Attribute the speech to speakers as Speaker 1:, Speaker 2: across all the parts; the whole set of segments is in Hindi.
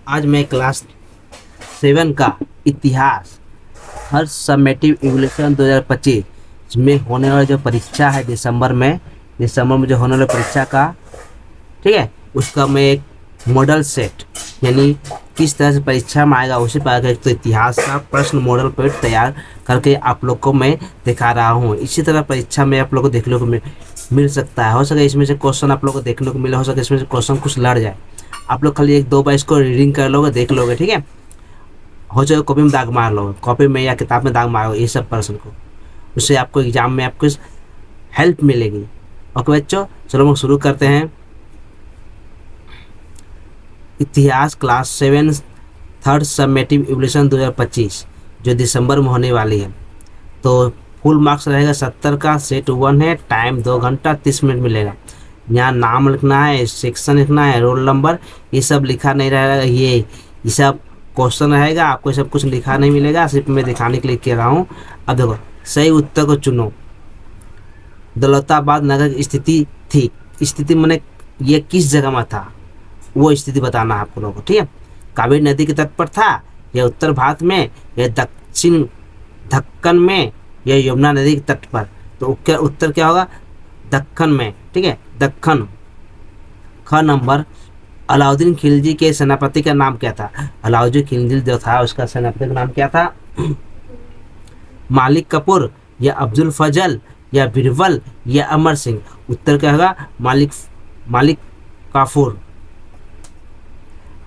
Speaker 1: आज मैं क्लास 7 का इतिहास हर समेटिव इवोल्यूशन 2025 में होने वाला जो परीक्षा है दिसंबर में जो होने वाला परीक्षा का, ठीक है, उसका मैं एक मॉडल सेट यानी किस तरह से परीक्षा में आएगा उसी पर एक तो इतिहास का प्रश्न मॉडल पेपर तैयार करके आप लोग को मैं दिखा रहा हूँ। इसी तरह परीक्षा में आप लोग को देखने को मिल सकता है। हो सके इसमें से क्वेश्चन आप लोग को देखने को मिले, हो सके इसमें से क्वेश्चन कुछ लड़ जाए। आप लोग खाली एक दो बार इसको रीडिंग कर लोगे, देख लोगे, ठीक है। हो जाए कॉपी में दाग मार लो, कॉपी में या किताब में दाग मारो ये सब प्रश्न को, उससे आपको एग्जाम में आपको हेल्प मिलेगी। ओके बच्चों, चलो हम शुरू करते हैं। इतिहास क्लास 7 थर्ड समेटिव इवोल्यूशन 2025 जो दिसंबर में होने वाली है। तो फुल मार्क्स रहेगा 70 का, सेट 1 है, टाइम 2 घंटा 30 मिनट मिलेगा। यहाँ नाम लिखना है, सेक्शन लिखना है, रोल नंबर, ये सब लिखा नहीं रहेगा। ये सब क्वेश्चन रहेगा, आपको सब कुछ लिखा नहीं मिलेगा, सिर्फ मैं दिखाने के लिए कह रहा हूँ। अब देखो सही उत्तर को चुनो। दौलताबाद नगर की स्थिति थी, स्थिति मैंने ये किस जगह में था वो स्थिति बताना है आपको लोगों को, ठीक है। कावेरी नदी के तट पर था, यह उत्तर भारत में, यह दक्षिण दक्कन में, यह यमुना नदी के तट पर। तो उत्तर क्या होगा? दक्कन में, ठीक है, दक्कन। ख नंबर, अलाउद्दीन खिलजी के सेनापति का नाम क्या था? अलाउद्दीन खिलजी जो था उसका सेनापति का नाम क्या था? मालिक कपूर या अब्दुल फजल या बीरबल या अमर सिंह? उत्तर क्या होगा? मालिक काफूर।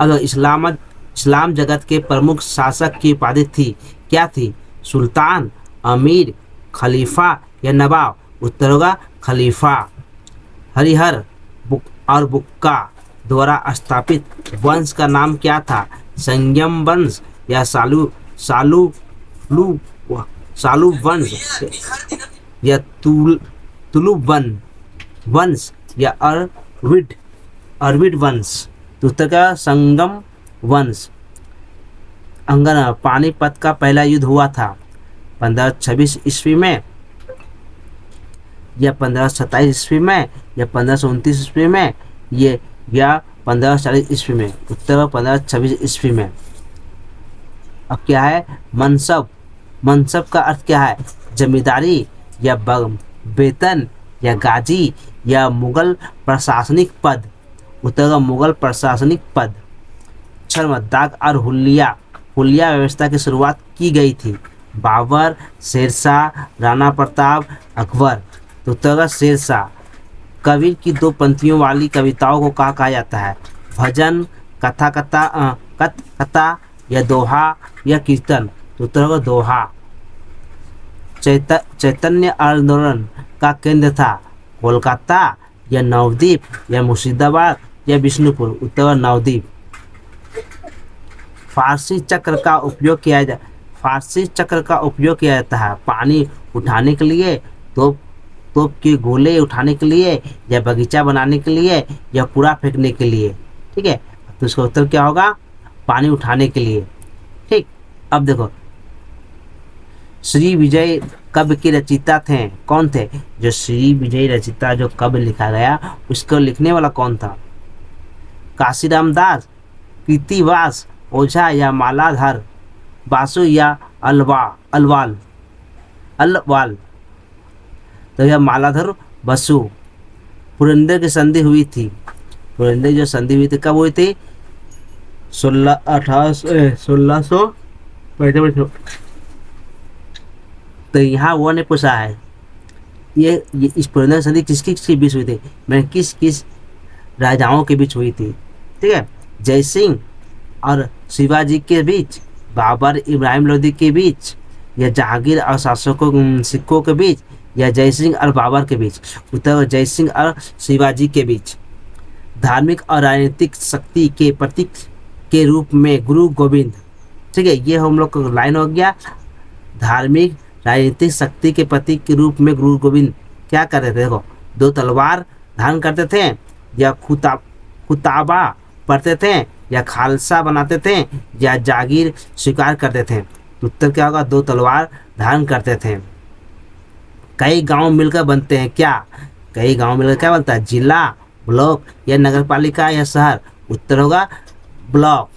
Speaker 1: अगर इस्लाम जगत के प्रमुख शासक की उपाधि थी, क्या थी? सुल्तान, अमीर, खलीफा या नवाब? उत्तर होगा खलीफा। हरिहर और बुक्का द्वारा स्थापित वंश का नाम क्या था? संयम वंश या सालू वंश या तुलु वंश या अरविड वंश? तो उत्तर का संगम वंश। अंगना पानीपत का पहला युद्ध हुआ था 1526 ईस्वी में या 1527 ईस्वी में या 1529 ईस्वी में या 1540 ईस्वी में? उत्तर 1526 ईस्वी में। अब क्या है? मनसब। मनसब का अर्थ क्या है? जमींदारी या वेतन या गाजी या मुगल प्रशासनिक पद? उत्तर का मुगल प्रशासनिक पद। छर्म, दाग और हुलिया व्यवस्था की शुरुआत की गई थी? बाबर, शेरशाह, राणा प्रताप, अकबर? तो उत्तर का शेरशाह। कबीर की 2 पंक्तियों वाली कविताओं को कहा जाता है? भजन, कथा या दोहा या कीर्तन? तो उत्तर होगा दोहा। चैतन्य आंदोलन का केंद्र था? कोलकाता या नवद्वीप या मुर्शिदाबाद या विष्णुपुर? उत्तर नवद्वीप। फारसी चक्र का उपयोग किया जाता है पानी उठाने के लिए, तोप के गोले उठाने के लिए, या बगीचा बनाने के लिए, या कूड़ा फेंकने के लिए? ठीक है, तो इसका उत्तर क्या होगा? पानी उठाने के लिए। ठीक, अब देखो श्री विजय कवि के रचयिता थे, कौन थे? जो श्री विजय रचिता जो कवि लिखा गया उसको लिखने वाला कौन था? काशीराम दास, कृतिवास, ओझा या मालाधर, बासु या अलवाल? तो यह मालाधर बसु। पुरंदर की संधि हुई थी, पुरंदर जो संधि हुई थी कब हुई थी? 1600। तो यहाँ वो ने पूछा है ये इस पुरंदर संधि किसकी बीच हुई थी? मैं किस राजाओं के बीच हुई थी? ठीक है, जय सिंह और शिवाजी के बीच, बाबर इब्राहिम लोदी के बीच, या जहांगीर और सिक्कों के बीच, या जय सिंह और बाबर के बीच? उत्तर जय सिंह और शिवाजी के बीच। धार्मिक और राजनीतिक शक्ति के प्रतीक के रूप में गुरु गोविंद, ठीक है, ये हम लोग का लाइन हो गया। धार्मिक राजनीतिक शक्ति के प्रतीक के रूप में गुरु गोविंद क्या करते थे? देखो 2 तलवार धारण करते थे, या खुताबा पढ़ते थे, या खालसा बनाते थे, या जागीर स्वीकार करते थे? उत्तर क्या होगा? 2 तलवार धारण करते थे। कई गांव मिलकर बनते हैं क्या? कई गांव मिलकर क्या बनता है? जिला, ब्लॉक या नगर पालिका या शहर? उत्तर होगा ब्लॉक।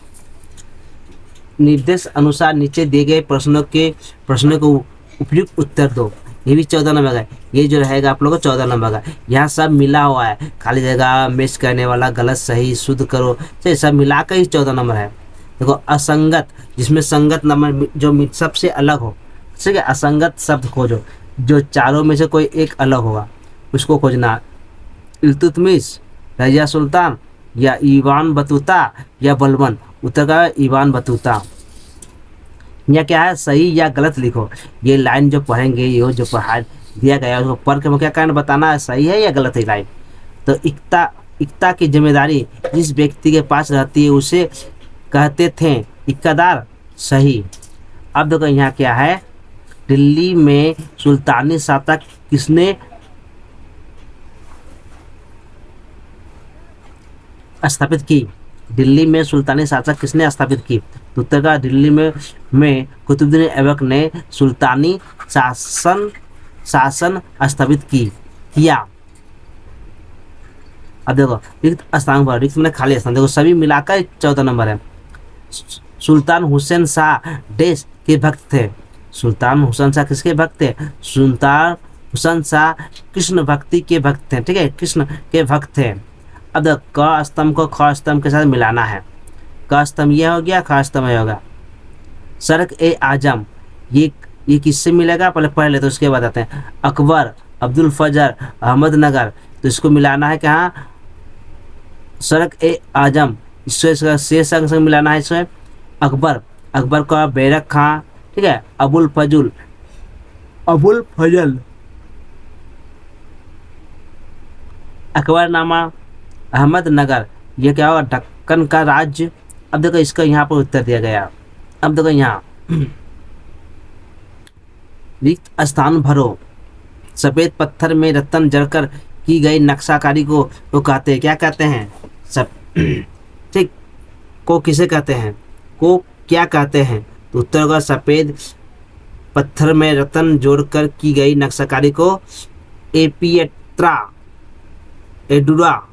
Speaker 1: निर्देश अनुसार नीचे दिए गए प्रश्नों को उपयुक्त उत्तर दो। ये भी 14 नंबर का है। ये जो रहेगा आप लोगों को 14 नंबर का। यहाँ सब मिला हुआ है, खाली जगह, मैच करने वाला, गलत सही, शुद्ध करो, तो सब मिलाकर ही 14 नंबर है। देखो असंगत, जिसमें संगत नंबर जो सबसे अलग हो, ठीक है, असंगत शब्द खोजो, जो चारों में से कोई एक अलग होगा उसको खोजना। इल्तुतमिश, रजिया सुल्तान, या ईवान बतूता, या बलबन। उत्तर का ईवान बतूता। या क्या है, सही या गलत लिखो। ये लाइन जो पढ़ेंगे, ये जो पढ़ा दिया गया उसको पढ़ के क्या कारण बताना है, सही है या गलत है लाइन। तो इक्ता की जिम्मेदारी जिस व्यक्ति के पास रहती है उसे कहते थे इक्कादार। सही। अब देखो यहाँ क्या है, दिल्ली में सुल्तानी शासन किसने स्थापित की। दिल्ली में सुल्तानी शासन किसने स्थापित की। तो उत्तर का दिल्ली में कुतुबुद्दीन ऐबक ने सुल्तानी शासन स्थापित किया। अब देखो रिक्त स्थान पर, रिक्त में खाली स्थान, देखो सभी मिलाकर 14 नंबर है। सुल्तान हुसैन शाह देश के भक्त थे। सुल्तान हुसैन शाह किसके भक्त थे। सुल्तान हुसैन शाह कृष्ण भक्ति के भक्त थे, ठीक है, कृष्ण के भक्त थे। अब क स्तंभ को ख स्तंभ के साथ मिलाना है। क स्तंभ ये हो गया, ख स्तंभ ये होगा। सड़क ए आजम, ये किससे मिलेगा, पहले पढ़ ले तो उसके बाद आते हैं। अकबर, अब्दुल फजर, अहमदनगर, तो इसको मिलाना है कहाँ, सड़क ए आजम, इससे संग मिलाना है इसमें। अकबर का बैरक खां, ठीक है, अबुल फजल, अकबरनामा, अहमदनगर, ये क्या होगा, दक्कन का राज्य। अब देखो इसका यहाँ पर उत्तर दिया गया। अब देखो यहाँ रिक्त स्थान भरो। सफेद पत्थर में रत्न जड़कर की गई नक्शाकारी को कहते हैं, क्या कहते हैं, सब ठीक, को किसे कहते हैं, को क्या कहते हैं। तो उत्तर होगा सफेद पत्थर में रत्न जोड़कर की गई नक्शाकारी को एपित्रा एडुरा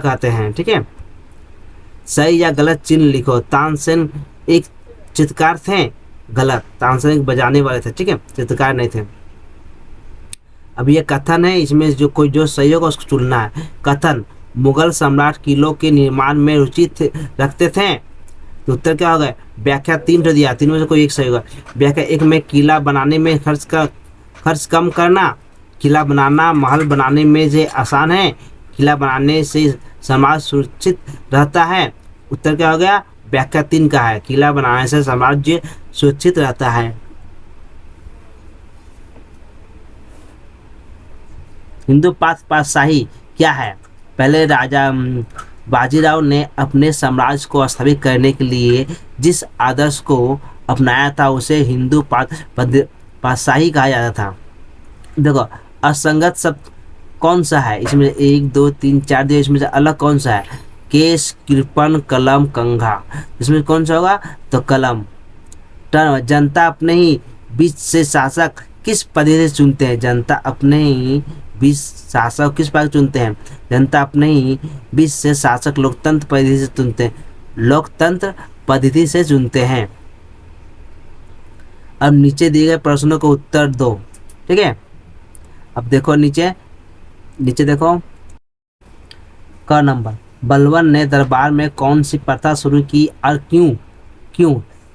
Speaker 1: कहते हैं, ठीक है। सही या गलत चिन्ह लिखो। तानसेन एक चित्रकार थे, गलत, तानसेन एक बजाने वाले थे, ठीक है, चित्रकार नहीं थे। अब ये कथन है, इसमें जो सही होगा उसको चुनना है। कथन, मुगल सम्राट किलों के निर्माण में रुचि रखते थे। तो उत्तर क्या होगा, व्याख्या 3 जो दिया, 3 में से कोई एक सही होगा। व्याख्या 1 में किला बनाने में खर्च कम करना, किला बनाना महल बनाने में से आसान है, किला बनाने से समाज सुरक्षित रहता है। उत्तर क्या हो गया, व्याख्या 3 का है, किला बनाने से समाज सुरक्षित रहता है। हिंदू पातशाही क्या है। पहले राजा बाजीराव ने अपने साम्राज्य को स्थापित करने के लिए जिस आदर्श को अपनाया था उसे हिंदू पातशाही कहा जाता था। देखो असंगत शब्द कौन सा है, इसमें 1 2 3 4 दिए, इसमें से अलग कौन सा है, केश, कृपण, कलम, कंघा, इसमें कौन सा होगा, तो कलम। टर्म, जनता अपने ही बीच से शासक किस पद्धति से चुनते हैं। जनता अपने ही बीच शासक किस पद्धति से चुनते हैं, जनता अपने ही बीच से शासक लोकतंत्र पद्धति से चुनते हैं, लोकतंत्र पद्धति से चुनते हैं। अब नीचे दिए गए प्रश्नों को उत्तर दो, ठीक है। अब देखो नीचे देखो, क नंबर, बलबन ने दरबार में कौन सी प्रथा शुरू की और क्यों,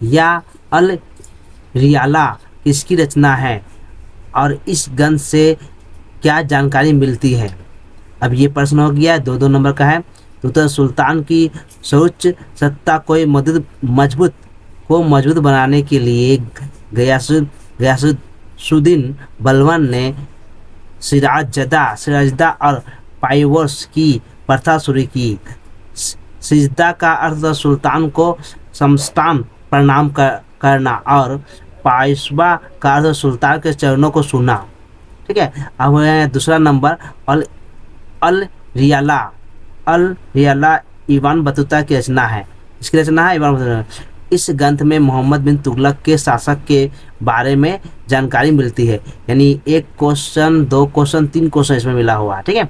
Speaker 1: या अल रियाला किसकी रचना है और इस ग्रंथ से क्या जानकारी मिलती है। अब ये प्रश्न हो गया 2-2 नंबर का है। तो सुल्तान की सर्वोच्च सत्ता को मजबूत बनाने के लिए गयासुद्दीन बलबन ने सिराजदा और पाइवर्स की प्रथा शुरू की। सिजदा का अर्थ सुल्तान को समस्तान प्रणाम करना और पाइसबा का अर्थ सुल्तान के चरणों को सुना, ठीक है। अब दूसरा नंबर, अल रियाला ईवान बतूता की रचना है। इसकी रचना है ईवान बतूता। इस ग्रंथ में मोहम्मद बिन तुगलक के शासक के बारे में जानकारी मिलती है। यानी 1 क्वेश्चन 2 क्वेश्चन 3 क्वेश्चन इसमें मिला हुआ है, ठीक है।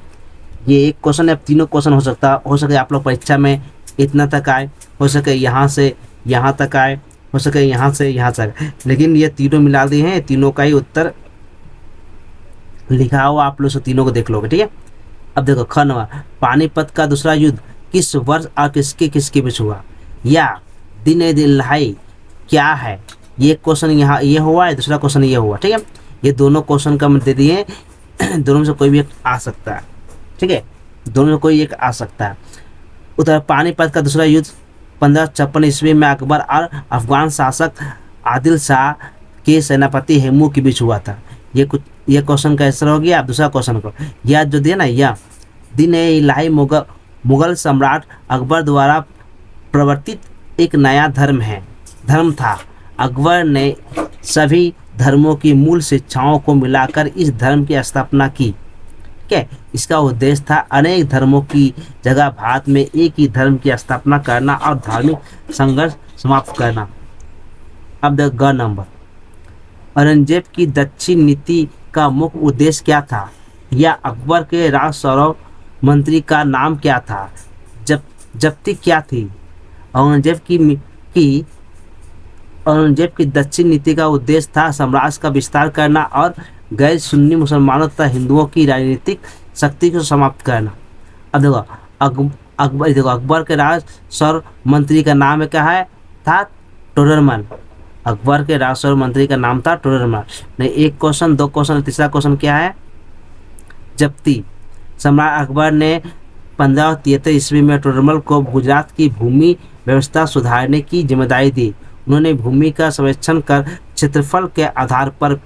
Speaker 1: ये 1 क्वेश्चन या तीनों क्वेश्चन हो सकता है आप लोग परीक्षा में इतना तक आए। हो सके यहाँ से यहाँ तक आए, हो सके यहाँ से यहाँ तक, लेकिन ये तीनों मिला दिए हैं, तीनों का ही उत्तर लिखा हुआ, आप लोग से तीनों को देख लोगे, ठीक है। अब देखो ख नंबर, पानीपत का दूसरा युद्ध किस वर्ष और किसके किसके बीच हुआ, या दिन ए दिन लड़ाई क्या है। ये क्वेश्चन यहाँ ये हुआ है, दूसरा क्वेश्चन ये हुआ, ठीक है। ये दोनों क्वेश्चन का मैं दे दिए दोनों में से कोई भी एक आ सकता है, ठीक है, दोनों में कोई एक आ सकता है। उत्तर, पानीपत का दूसरा युद्ध 1556 ईस्वी में अकबर और अफगान शासक आदिल शाह के सेनापति हेमू के बीच हुआ था। ये क्वेश्चन का आंसर हो गया। आप दूसरा क्वेश्चन को, यह जो दिया ना, यह दिन ए इलाही मुगल सम्राट अकबर द्वारा प्रवर्तित एक नया धर्म था। अकबर ने सभी धर्मों की मूल शिक्षाओं को मिलाकर इस धर्म की स्थापना की, ठीक है। इसका उद्देश्य था अनेक धर्मों की जगह भारत में एक ही धर्म की स्थापना करना और धार्मिक संघर्ष समाप्त करना। अब द ग नंबर, औरंगजेब की दक्षिण नीति का मुख्य उद्देश्य क्या था, या अकबर के राज सौरव मंत्री का नाम क्या था, जब्ती क्या थी। औरंगजेब की दक्षिण नीति का उद्देश्य था साम्राज्य का विस्तार करना और गैर सुन्नी मुसलमानों तथा हिंदुओं की राजनीतिक शक्ति को समाप्त करना। अब देखो अकबर के राज सौर मंत्री का नाम क्या है, था टोडरमल। अकबर के राज सौर मंत्री का नाम था टोडरमल। नहीं, एक क्वेश्चन, दो क्वेश्चन, तीसरा क्वेश्चन क्या है, जब्ती। सम्राट अकबर ने 1573 ईस्वी में टोडरमल को गुजरात की भूमि व्यवस्था सुधारने की जिम्मेदारी दी। उन्होंने भूमि का सर्वेक्षण कर क्षेत्रफल के आधार पर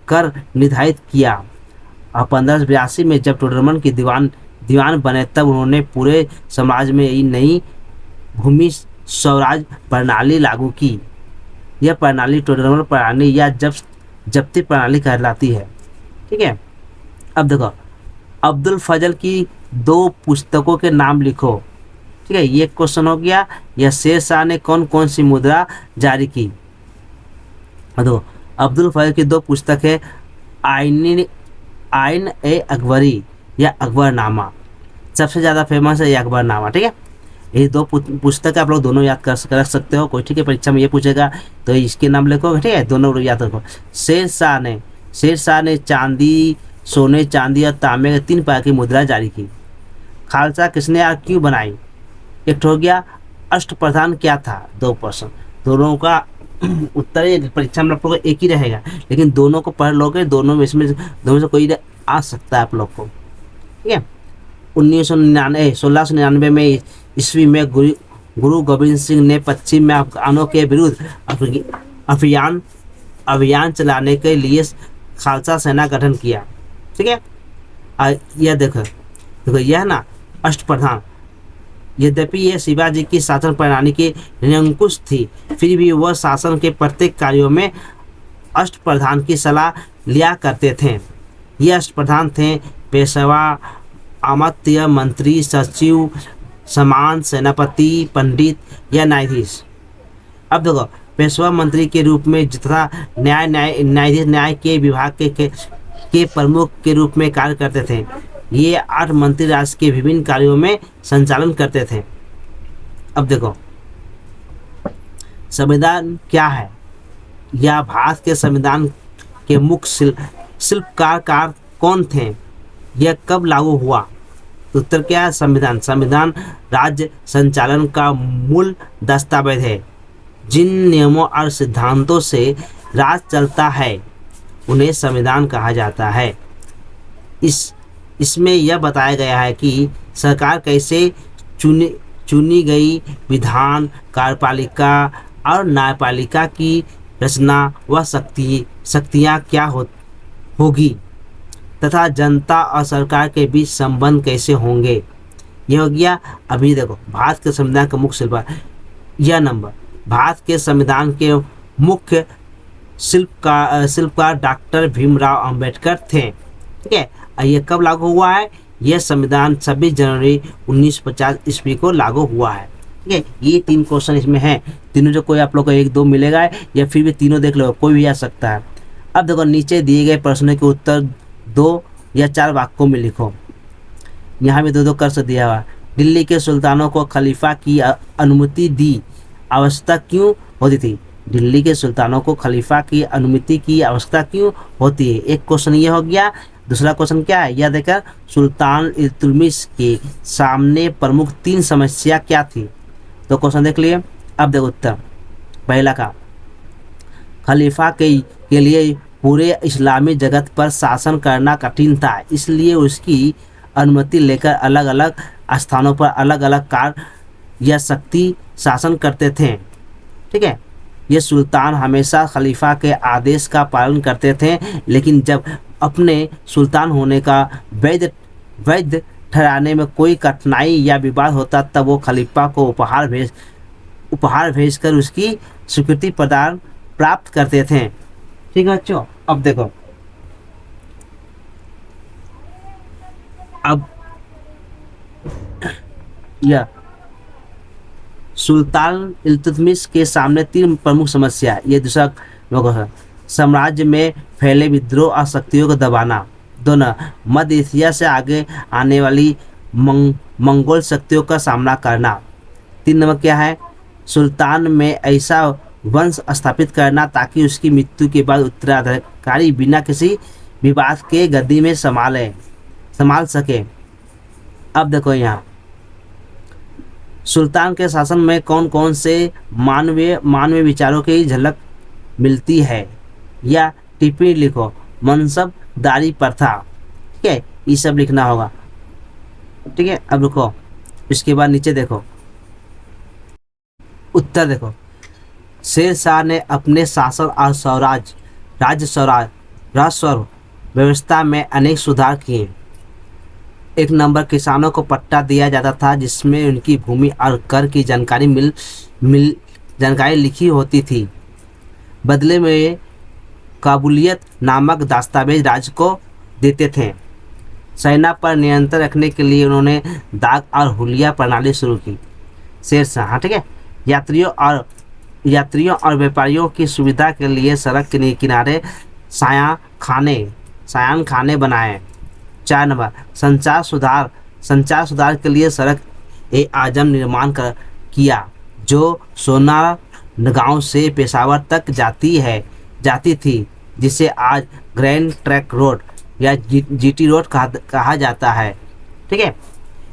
Speaker 1: कर निर्धारित किया। और 1582 में जब टोडरमल की दीवान बने तब उन्होंने पूरे समाज में नई भूमि स्वराज प्रणाली लागू की। यह प्रणाली टोडरमल प्रणाली या जब्ती प्रणाली कहलाती है, ठीक है। अब देखो, अब्दुल फजल की 2 पुस्तकों के नाम लिखो, ठीक है। ये क्वेश्चन हो गया। या शेर शाह ने कौन कौन सी मुद्रा जारी की। देखो, अब्दुल फजल की 2 पुस्तक है, आइन ए अकबरी या अकबरनामा। सबसे ज़्यादा फेमस है ये अकबरनामा, ठीक है। ये 2 पुस्तक आप लोग दोनों याद कर सकते हो, कोई, ठीक है। परीक्षा में ये पूछेगा तो इसके नाम लिखो, ठीक है, दोनों याद रखो। शेर शाह ने चांदी, सोने, चांदी और तांबे के 3 प्रकार की मुद्रा जारी की। खालसा किसने और क्यों बनाई। एक हो गया। अष्टप्रधान क्या था, 2 प्रश्न, दोनों का उत्तर परीक्षा में आप लोग को एक ही रहेगा, लेकिन दोनों को पढ़ लोगे, दोनों से कोई आ सकता है आप लोग को, ठीक है। 1699 में ईस्वी में गुरु गोविंद सिंह ने पश्चिम में अफगानों के विरुद्ध अभियान चलाने के लिए खालसा सेना गठन किया, ठीक है। यह देखो यह ना अष्टप्रधान, यद्यपि यह शिवाजी की शासन प्रणाली की निरंकुश थी, फिर भी वह शासन के प्रत्येक कार्यों में अष्टप्रधान की सलाह लिया करते थे। ये अष्टप्रधान थे पेशवा, अमात्य, मंत्री, सचिव, समान, सेनापति, पंडित या न्यायाधीश। अब देखो, पेशवा मंत्री के रूप में तथा न्यायाधीश न्याय के विभाग के प्रमुख के रूप में कार्य करते थे। ये 8 मंत्री राष्ट्र के विभिन्न कार्यों में संचालन करते थे। अब देखो, संविधान क्या है, या भारत के संविधान के मुख्य शिल्पकार कौन थे, यह कब लागू हुआ। उत्तर क्या है, संविधान राज्य संचालन का मूल दस्तावेज है। जिन नियमों और सिद्धांतों से राज चलता है उन्हें संविधान कहा जाता है। इसमें यह बताया गया है कि सरकार कैसे चुनी गई, विधान, कार्यपालिका और न्यायपालिका की रचना व शक्तियाँ क्या होगी तथा जनता और सरकार के बीच संबंध कैसे होंगे। यह हो गया। अभी देखो, भारत के संविधान का मुख्य शिल्पकार, यह नंबर, भारत के संविधान के मुख्य शिल्पकार डॉक्टर भीमराव अंबेडकर थे, ठीक है। ये कब लागू हुआ है, यह संविधान 26 जनवरी 1950 ईस्वी को लागू हुआ है, ठीक है। ये 3 क्वेश्चन इसमें हैं, तीनों जो कोई आप लोग को 1-2 मिलेगा, या फिर भी तीनों देख लो, कोई भी आ सकता है। अब देखो, नीचे दिए गए प्रश्नों के उत्तर 2 या 4 वाक्यों में लिखो। यहाँ भी 2-2 कर से दिया हुआ। दिल्ली के सुल्तानों को खलीफा की अनुमति दी आवश्यकता क्यों होती थी? दिल्ली के सुल्तानों को खलीफा की अनुमति की आवश्यकता क्यों होती है? एक क्वेश्चन ये हो गया। दूसरा क्वेश्चन क्या है, यह देखकर सुल्तान इल्तुतमिश के सामने प्रमुख 3 समस्या क्या थी? तो क्वेश्चन देख लिए। अब देखो उत्तर। पहला का, खलीफा के लिए पूरे इस्लामी जगत पर शासन करना कठिन था, इसलिए उसकी अनुमति लेकर अलग अलग स्थानों पर अलग अलग कार्य या शक्ति शासन करते थे। ठीक है, ये सुल्तान हमेशा खलीफा के आदेश का पालन करते थे, लेकिन जब अपने सुल्तान होने का वैध ठहराने में कोई कठिनाई या विवाद होता तब वो खलीफा को उपहार भेजकर उसकी स्वीकृति प्रदान प्राप्त करते थे। ठीक है बच्चों, अब देखो, अब यह सुल्तान इल्तुतमिश के सामने 3 प्रमुख समस्या। ये दूसरा है, साम्राज्य में फैले विद्रोह और शक्तियों को दबाना। दोनों, मध्य एशिया से आगे आने वाली मंगोल शक्तियों का सामना करना। 3 नंबर क्या है, सुल्तान में ऐसा वंश स्थापित करना ताकि उसकी मृत्यु के बाद उत्तराधिकारी बिना किसी विवाद के गद्दी में संभाल सके। अब देखो यहाँ, सुल्तान के शासन में कौन कौन से मानवीय विचारों की झलक मिलती है, या टिप्पणी लिखो। मनसबदारी प्रथा, ठीक है, ये सब लिखना होगा। ठीक है, अब रुको, इसके बाद नीचे देखो उत्तर देखो। शेर शाह ने अपने शासन और राजस्व व्यवस्था में अनेक सुधार किए। 1 नंबर, किसानों को पट्टा दिया जाता था जिसमें उनकी भूमि और कर की जानकारी लिखी होती थी। बदले में काबुलियत नामक दस्तावेज राज्य को देते थे। सेना पर नियंत्रण रखने के लिए उन्होंने दाग और हुलिया प्रणाली शुरू की। शेर शाह, ठीक है, यात्रियों और व्यापारियों की सुविधा के लिए सड़क के किनारे सायान खाने बनाए। 4 नंबर, संचार सुधार के लिए सड़क आजम निर्माण किया जो सोनार गांव से पेशावर तक जाती थी, जिसे आज ग्रैंड ट्रंक रोड या जीटी रोड कहा जाता है। ठीक है,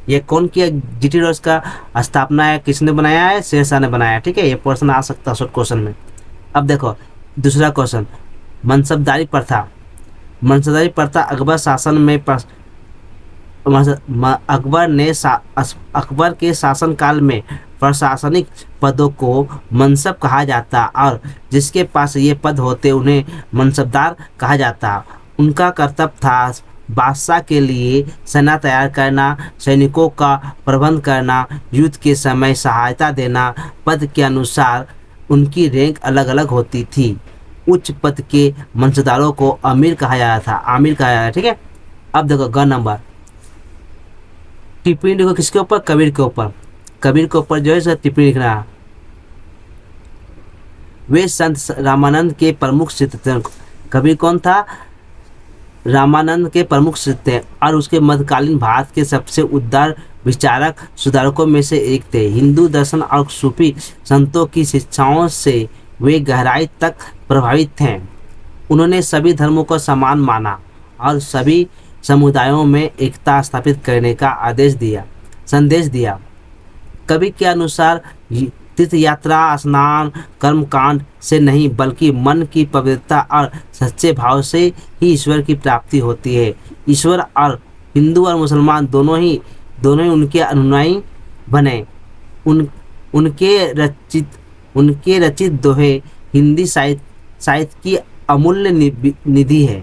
Speaker 1: ये कौन किया? जीटी रोड का स्थापना है, किसने बनाया है? शेर शाह ने बनाया। ठीक है, ये प्रश्न आ सकता है शॉर्ट क्वेश्चन में। अब देखो दूसरा क्वेश्चन, मनसबदारी प्रथा। मनसबदारी प्रथा अकबर शासन में अकबर के शासनकाल में प्रशासनिक पदों को मनसब कहा जाता और जिसके पास ये पद होते उन्हें मनसबदार कहा जाता। उनका कर्तव्य था बादशाह के लिए सेना तैयार करना, सैनिकों का प्रबंध करना, युद्ध के समय सहायता देना। पद के अनुसार उनकी रैंक अलग अलग होती थी। उच्च पद के मनसबदारों को आमिर कहा जाता था। ठीक है, अब देखो ग नंबर, टिप्पणी लिखो किसके ऊपर? कबीर के ऊपर। कबीर के ऊपर जो है सर टिप्पणी लिखना है। वे संत रामानंद के प्रमुख शिष्य थे। कबीर कौन था? रामानंद के प्रमुख शिष्य थे और उसके मध्यकालीन भारत के सबसे उदार विचारक सुधारकों में से एक थे। हिंदू दर्शन और सूफी संतों की शिक्षाओं से वे गहराई तक प्रभावित थे। उन्होंने सभी धर्मों को समान माना और सभी समुदायों में एकता स्थापित करने का संदेश दिया। कबीर के अनुसार तीर्थ यात्रा, स्नान, कर्मकांड से नहीं बल्कि मन की पवित्रता और सच्चे भाव से ही ईश्वर की प्राप्ति होती है। ईश्वर और हिंदू और मुसलमान दोनों ही उनके अनुयायी बने। उनके रचित दोहे हिंदी साहित्य की अमूल्य निधि है।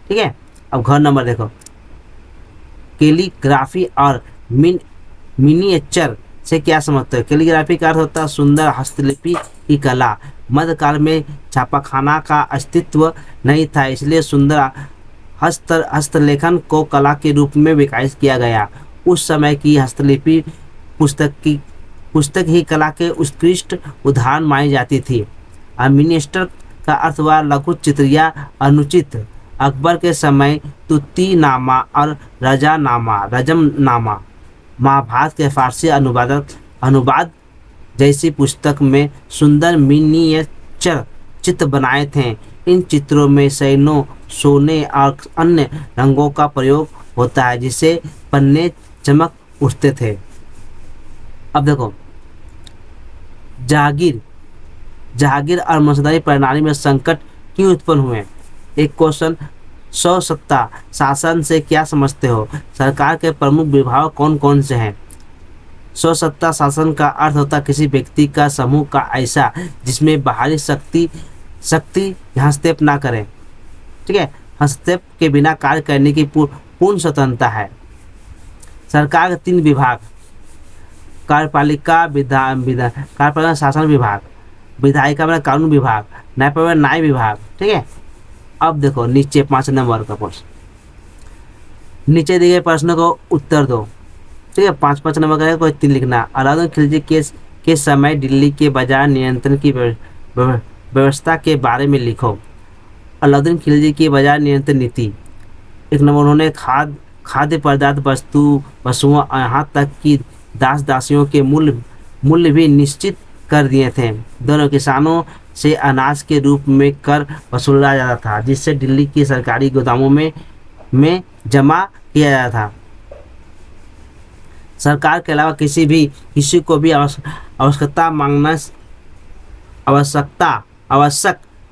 Speaker 1: ठीक है, अब घर नंबर देखो, कैलीग्राफी और मिनिएचर से क्या समझते हो? कैलीग्राफी का अर्थ होता है सुंदर हस्तलिपि की कला। मध्यकाल में छापाखाना का अस्तित्व नहीं था, इसलिए सुंदर हस्तलेखन को कला के रूप में विकसित किया गया। उस समय की हस्तलिपि पुस्तक ही कला के उत्कृष्ट उदाहरण मानी जाती थी। मिनिस्टर का अर्थ हुआ लघु चित्र या अनुचित। अकबर के समय तुत्तीनामा और रजमनामा महाभारत के फारसी अनुवाद जैसी पुस्तक में सुंदर मिनिएचर चित्र बनाए थे। इन चित्रों में सैनों, सोने और अन्य रंगों का प्रयोग होता है जिससे पन्ने चमक उठते थे। अब देखो, जहांगीर और मसनदी प्रणाली में संकट क्यों उत्पन्न हुए। एक क्वेश्चन, स्वसत्ता शासन से क्या समझते हो? सरकार के प्रमुख विभाग कौन कौन से हैं? स्वसत्ता शासन का अर्थ होता है किसी व्यक्ति का समूह का ऐसा जिसमें बाहरी शक्ति हस्तक्षेप ना करे। ठीक है, हस्तक्षेप के बिना कार्य करने की पूर्ण स्वतंत्रता है। सरकार के 3 विभाग, कार्यपालिका शासन विभाग, विधायिका में कानून विभाग, न्यायपालिका न्याय विभाग। ठीक है, अब देखो नीचे 5 नंबर का प्रश्न, नीचे दिए गए प्रश्नों को उत्तर दो। ठीक है, 5 नंबर का कोई 3 लिखना। अलाउद्दीन खिलजी के समय दिल्ली के बाजार नियंत्रण की व्यवस्था के बारे में लिखो। अलाउद्दीन खिलजी की बाजार नियंत्रण नीति। 1 नंबर, उन्होंने खाद्य पदार्थ वस्तुओं यहाँ तक कि दासियों के मूल्य भी निश्चित कर दिए थे। दोनों किसानों से अनाज के रूप में कर वसूला जाता था जिससे दिल्ली की सरकारी गोदामों में जमा किया जाता था। सरकार के अलावा किसी को भी आवश्यक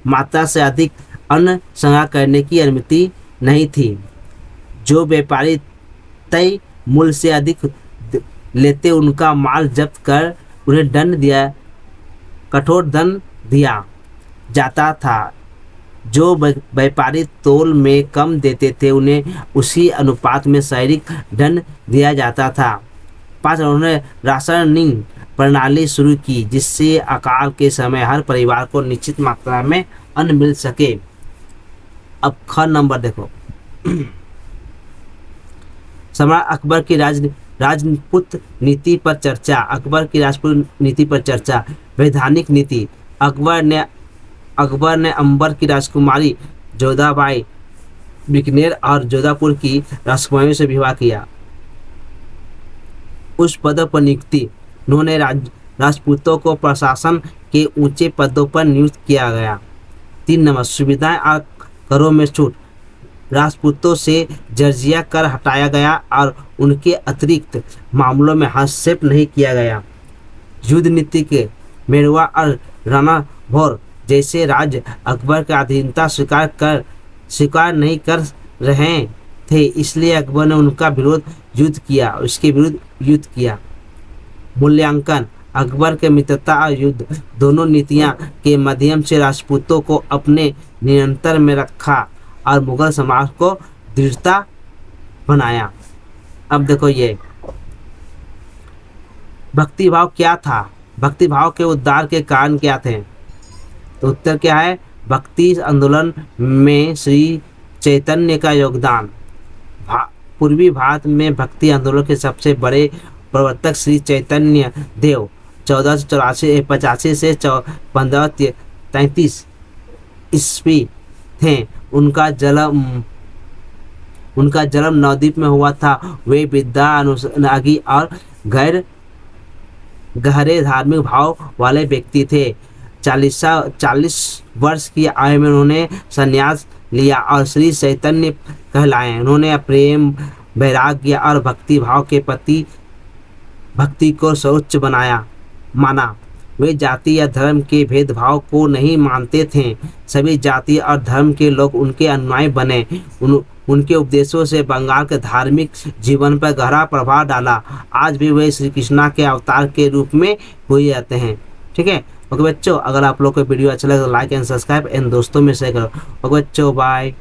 Speaker 1: मात्रा से अधिक अन्न संग्रह करने की अनुमति नहीं थी। जो व्यापारी तय मूल्य से अधिक लेते उनका माल जब्त कर उन्हें कठोर दंड दिया जाता था। जो व्यापारी तौल में कम देते थे उन्हें उसी अनुपात में शारीरिक दंड दिया जाता था। 5, उन्होंने राशनिंग प्रणाली शुरू की जिससे अकाल के समय हर परिवार को निश्चित मात्रा में अन्न मिल सके। अब ख नंबर देखो, सम्राट अकबर की राजपूत नीति पर चर्चा। अकबर की राजपूत नीति पर चर्चा। वैधानिक नीति। अकबर ने अंबर की राजकुमारी जोधाबाई बीकानेर और जोधपुर की राजकुमारियों से विवाह किया। उस पद पर नियुक्ति। उन्होंने राजपूतों को प्रशासन के ऊंचे पदों पर नियुक्त किया गया। 3 नंबर, सुविधाएं और करों में छूट। राजपूतों से जजिया कर हटाया गया और उनके अतिरिक्त मामलों में हस्तक्षेप नहीं किया गया। युद्ध नीति के मेवाड़ और रणभोर जैसे राज्य अकबर का अधीनता स्वीकार नहीं कर रहे थे, इसलिए अकबर ने उसके विरुद्ध युद्ध किया। मूल्यांकन। अकबर के मित्रता और युद्ध दोनों नीतियां के माध्यम से राजपूतों को अपने नियंत्रण में रखा और मुगल समाज को दृढ़ता बनाया। अब देखो ये भक्तिभाव क्या था? भक्तिभाव के उद्धार के कारण क्या थे? तो उत्तर क्या है? भक्ति आंदोलन में श्री चैतन्य का योगदान। पूर्वी भारत में भक्ति आंदोलन के सबसे बड़े प्रवर्तक श्री चैतन्य देव 1485 से 1533 ईस्वी थे। उनका जन्म नवद्वीप में हुआ था। वे विद्या अनुरागी और गहरे धार्मिक भाव वाले व्यक्ति थे। 40 वर्ष की आयु में उन्होंने संन्यास लिया और श्री चैतन्य कहलाए। उन्होंने प्रेम, वैराग्य और भक्ति भाव के प्रति भक्ति को सर्वोच्च माना। वे जाति या धर्म के भेदभाव को नहीं मानते थे। सभी जाति और धर्म के लोग उनके अनुयायी बने। उनके उपदेशों से बंगाल के धार्मिक जीवन पर गहरा प्रभाव डाला। आज भी वे श्री कृष्णा के अवतार के रूप में पूजे जाते हैं। ठीक है ओके बच्चों, अगर आप लोग को वीडियो अच्छा लगे तो लाइक एंड सब्सक्राइब एंड दोस्तों में शेयर करो। ओके बच्चों, बाय।